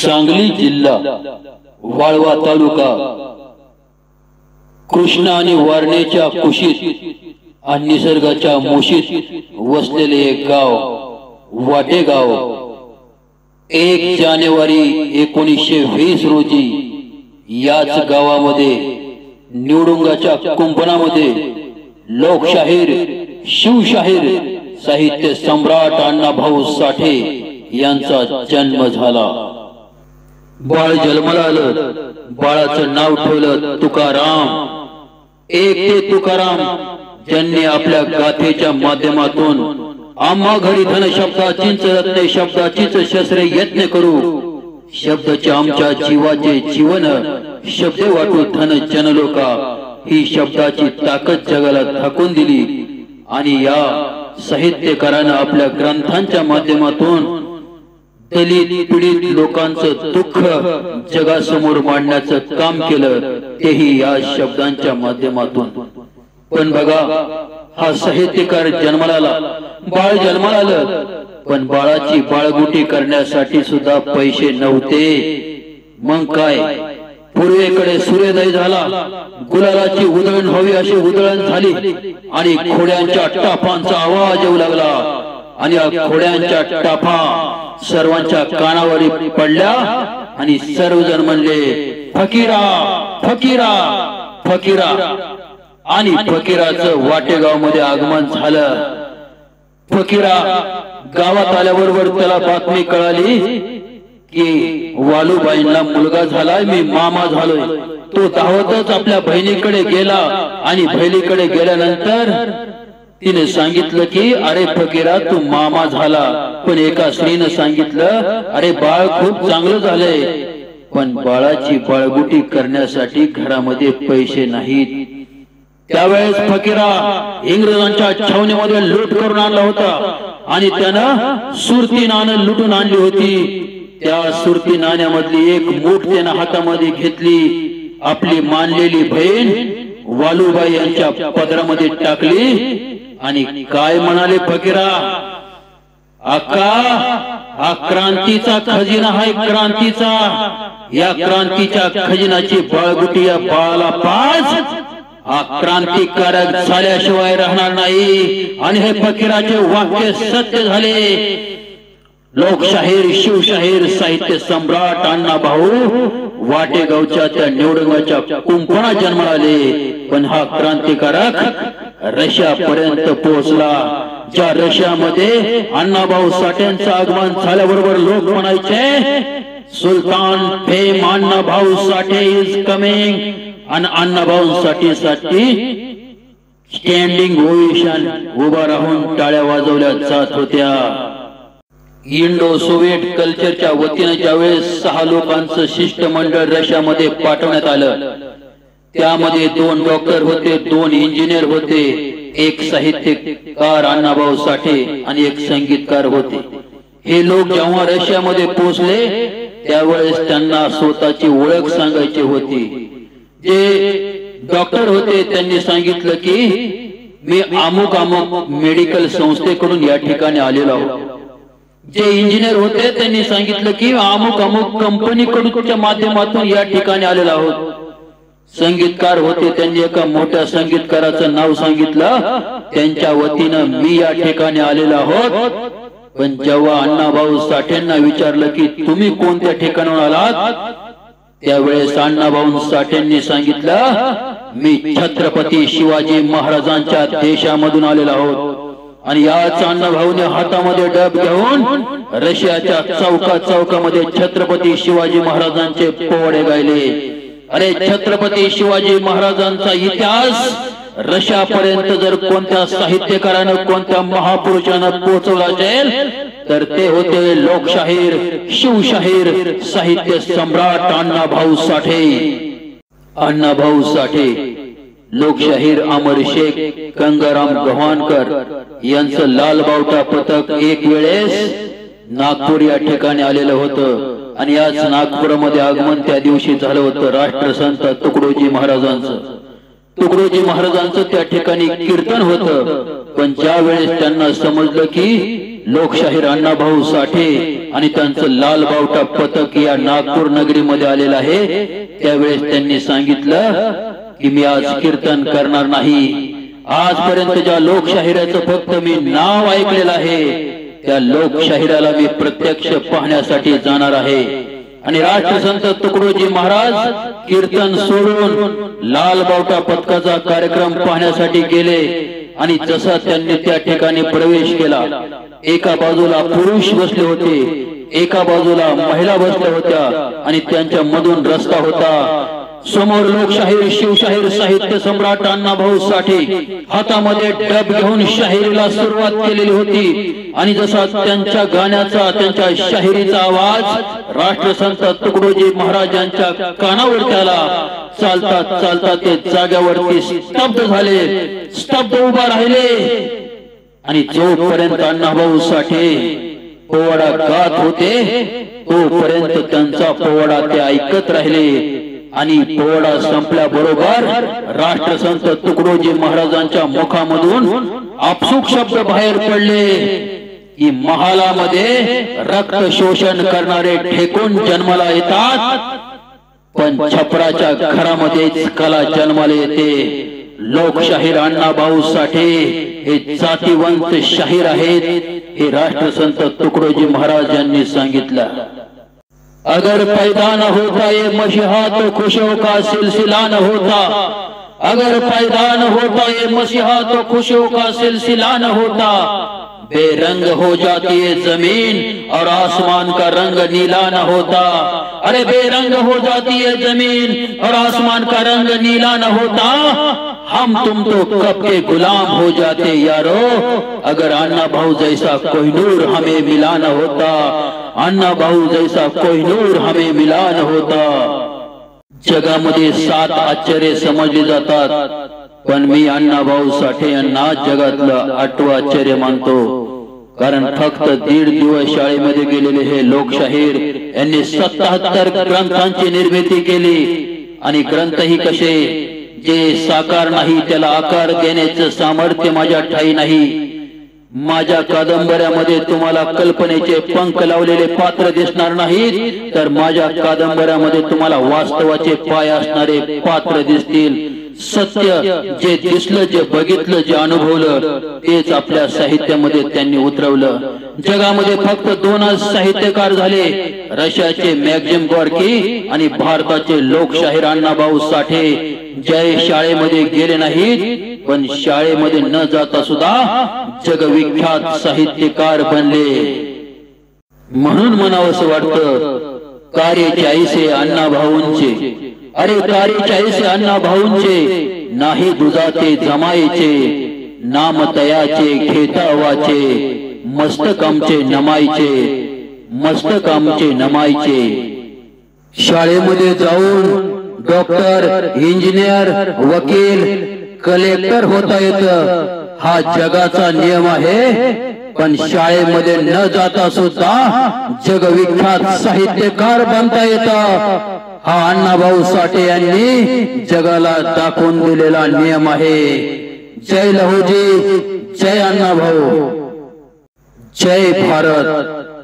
सांगली जिल्हा वाळवा तालुका कृष्णा आणि वारणेच्या कुशीत आणि निसर्गाच्या मोशीत वसलेले एक गाव वाटेगाव 1 जानेवारी 1920 रोजी याच गावामध्ये निवडुंगाच्या कुंपणामध्ये लोकशाहीर शिवशाहीर साहित्य सम्राट अण्णाभाऊ साठे यांचा जन्म झाला। बाळ जन्माला आलं, बाळाचं नाव ठेवलं तुकाराम। एक ते तुकाराम ज्यांनी आपल्या गाथेच्या माध्यमातून आम्हा घरी धन शब्दाचीच रत्ने शब्दाचीच शस्त्रे यत्न करू, शब्दाचे आमच्या जीवाचे जीवन, शब्द वाटू धन जनलोका, ही शब्दाची ताकद जगाला दाखवून दिली। आणि या साहित्यकारानं आपल्या ग्रंथांच्या माध्यमातून दलित पीडित लोकांचं दुःख जगासमोर मांडण्याचं काम केलं, तेही या शब्दांच्या माध्यमातून। पण बघा, हा साहित्यकार जन्माला आला, बाळ जन्माला आलं, पण बाळाची बाळगुटी करण्यासाठी सुद्धा पैसे नव्हते। मग काय, पूर्वेकडे सूर्योदय झाला, गुलालाची उधळण व्हावी अशी उधळण झाली आणि घोड्यांच्या टापांचा आवाज येऊ लागला आणि या घोड्यांच्या टापा सर्वांच्या कानावर पडल्या आणि सर्वजण म्हणले फकीरा फकीरा फकीरा। आणि फकीराचं वाटेगाव मध्ये आगमन झालं। फकीरा गावात आल्याबरोबर त्याला बातमी कळाली की वालूबाईंना मुलगा झालाय, मी मामा झालोय। तो धावतच आपल्या बहिणीकडे गेला आणि बहिणीकडे गेल्यानंतर तिने सांगितलं की अरे फकीरा तू मामा झाला। पण एका स्त्रीने सांगितलं अरे बाळ खूप चांगलं झालंय, पण बाळाची बाळगुटी करण्यासाठी घरामध्ये पैसे नाहीत। त्यावेळेस फकीरा इंग्रजांच्या छावणीमध्ये लूट करून आणला होता आणि त्यानं सुरती नाणं लुटून आणली होती। त्या सुरती नाण्यामधली एक मूठ त्यानं हातामध्ये घेतली, आपली मानलेली बहीण वालूबाई यांच्या पदरामध्ये टाकली आणि काय म्हणाले फकीरा, अक्का हा क्रांतीचा खजिना आहे, क्रांतीचा, या क्रांतीच्या खजिनाची बाळगुटी या बाळाला पाज, हा क्रांतिकारक झाल्याशिवाय राहणार नाही। आणि हे फकीराचे वाक्य सत्य झाले। लोकशाहीर शिवशाहीर साहित्य सम्राट अण्णाभाऊ वाटेगावच्या त्या निवडुंगाच्या कुंपणात जन्माला आले। पण हा क्रांतिकारक रशियापर्यंत पोहोचला, ज्या रशियामध्ये अण्णाभाऊ साठेंचं आगमन झाल्याबरोबर लोक म्हणायचे Sultan fame Annabhau Sathe is coming, आणि अण्णाभाऊ साठे साठी स्टँडिंग ओवेशन उभा राहून टाळ्या वाजवल्या जात होत्या। इंडो सोव्हिएट कल्चरच्या वतीने ज्यावेळेस 6 लोकांचं शिष्टमंडळ रशियामध्ये पाठवण्यात आलं, त्यामध्ये 2 डॉक्टर होते, 2 इंजिनियर होते, एक साहित्यकार अण्णाभाऊ साठे आणि एक संगीतकार होते। हे लोक जेव्हा रशियामध्ये पोहोचले त्यावेळेस त्यांना स्वतःची ओळख सांगायची होती। जे डॉक्टर होते त्यांनी सांगितलं की मी अमुक अमुक मेडिकल संस्थेकडून या ठिकाणी आलेलो आहोत। जे इंजिनियर होते त्यांनी सांगितलं की अमुक अमुक कंपनीकडूनच्या माध्यमातून या ठिकाणी आलेलो आहोत। संगीतकार होते त्यांनी एका मोठ्या संगीतकाराचं नाव सांगितलं, त्यांच्या वतीनं मी या ठिकाणी आलेलो आहोत। पण जेव्हा अण्णाभाऊ साठेंना विचारलं की तुम्ही कोणत्या ठिकाणाहून आलात, त्यावेळेस अण्णाभाऊ साठेंनी सांगितलं मी छत्रपती शिवाजी महाराजांच्या देशामधून आलेलो आहोत। आणि याच अण्णाभाऊने हातामध्ये डब घेऊन रशियाच्या चौकामध्ये छत्रपती शिवाजी महाराजांचे पोवाडे गायले। अरे छत्रपती शिवाजी महाराजांचा इतिहास रशियापर्यंत जर कोणत्या साहित्यकारानं कोणत्या महापुरुषानं पोहोचवला असेल तर ते होते लोकशाहीर शिवशाहीर साहित्य सम्राट अण्णाभाऊ साठे। अण्णाभाऊ साठे लोकशाहीर अमर शेख गंगाराम गव्हाणकर यांचं लालबावटा पथक एक वेळेस नागपूर या ठिकाणी आलेलं होतं आणि याच नागपुरामध्ये आगमन त्या दिवशी झालं होतं राष्ट्रसंत तुकडोजी महाराजांचं। तुकडोजी महाराजांचं त्या ठिकाणी कीर्तन होतं। पण ज्या वेळेस त्यांना समजलं की लोकशाहीर अण्णाभाऊ साठे आणि त्यांचं लाल बावटा पथक या नागपूर नगरीमध्ये आलेलं आहे, त्यावेळेस त्यांनी सांगितलं की मी आज कीर्तन करणार नाही. आजपर्यंत ज्या लोकशाहीराचं फक्त मी नाव ऐकलेलं आहे, त्या लोकशाहीराला मी प्रत्यक्ष पाहण्यासाठी जाणार आहे. आणि राष्ट्रसंत तुकडोजी महाराज कीर्तन सोडून लाल बावटा पथकाचा कार्यक्रम पाहण्यासाठी गेले. आणि जसा त्यांनी त्या ठिकाणी प्रवेश केला, एका बाजूला पुरुष बसले होते, एका बाजूला महिला बसल्या होत्या आणि त्यांच्या मधून रस्ता होता. समोर लोकशाहीर शिवशाहीर साहित्य सम्राट अण्णाभाऊ साठे हातामध्ये डब घेऊन शाहिरीला सुरुवात केलेली होती. आणि जसा त्यांच्या गाण्याचा, त्यांच्या शाहिरीचा आवाज राष्ट्रसंत तुकडोजी महाराजांच्या कानावर आला, चालता चालता ते जाग्यावरती स्तब्ध झाले, स्तब्ध उभा राहिले. आणि जोपर्यंत अण्णाभाऊ साठे पोवाडा गात होते, तोपर्यंत त्यांचा पोवाडा ते ऐकत राहिले. आणि पोवाडा संपल्याबरोबर राष्ट्रसंत तुकडोजी महाराजांच्या मुखामधून आपसूक शब्द बाहेर पडले की महालामध्ये रक्त शोषण करणारे ठेकून जन्माला येतात, पण छपराच्या घरामध्येच कला जन्माला येते. लोकशाहीर अण्णाभाऊ साठे हे जातीवंत शाहीर आहेत, हे राष्ट्रसंत तुकडोजी महाराज यांनी सांगितलं. अगर पैदा न होता ये मसीहा तो खुशियों का सिलसिला न होता, अगर पैदा न होता ये मसीहा तो खुशियों का सिलसिला न होता. बेरंग हो जाती है जमीन और आसमान का रंग नीला न होता. अरे बेरंग हो जाती है जमीन और आसमान का रंग नीला न होता. हम तुम तो कब के गुलाम हो जाते यारो, अगर अण्णाभाऊ जैसा कोहिनूर हमें मिला न होता, अण्णाभाऊ जैसा कोहिनूर हमें मिला न होता. जगामध्ये 7 आश्चर्य समजली जातात, पण मी अण्णाभाऊ साठे यांना जगातलं 8वं आश्चर्य मानतो. कारण फक्त 1.5 दिवस शाळेमध्ये गेलेले हे लोकशाहीर यांनी 77 ग्रंथांची निर्मिती केली. आणि ग्रंथही कसे, जे साकार नाही त्याला आकार देण्याचं सामर्थ्य माझ्या ठाई नाही. माझ्या कादंबऱ्यामध्ये तुम्हाला कल्पनेचे पंख लावलेले पात्र दिसणार नाहीत, तर माझ्या कादंबऱ्यामध्ये तुम्हाला वास्तवाचे पाय असणारे पात्र दिसतील. सत्य जे दिसलं, जे बघितलं, जे अनुभवलं, तेच आपल्या साहित्यामध्ये त्यांनी उतरवलं. जगामध्ये फक्त 2 साहित्यकार झाले, रशियाचे मॅक्झिम गॉर्की आणि भारताचे लोकशाहीर अण्णाभाऊ साठे. जे शाळेमध्ये गेले नाहीत, पण शाळेमध्ये न जाता सुद्धा जगविख्यात साहित्यकार बनले. म्हणून म्हणावंसं वाटतं, कार्याचे ऐसे अण्णाभाऊंचे, अरे कार्याचे ऐसे अण्णाभाऊंचे, नाही दुजाते जमायचे, नाम तयाचे घेतावाचे, मस्तक आमचे नमायचे, मस्तक आमचे नमायचे. शाळेमध्ये जाऊन डॉक्टर, इंजिनियर, वकील, कलेक्टर होता येतं, हा जगाचा नियम आहे. पण शाळेमध्ये न जाता सुद्धा जगविख्यात साहित्यकार बनता येतं, हा अण्णाभाऊ साठे यांनी जगाला दाखवून दिलेला नियम आहे. जय लहूजी, जय अण्णाभाऊ, जय भारत.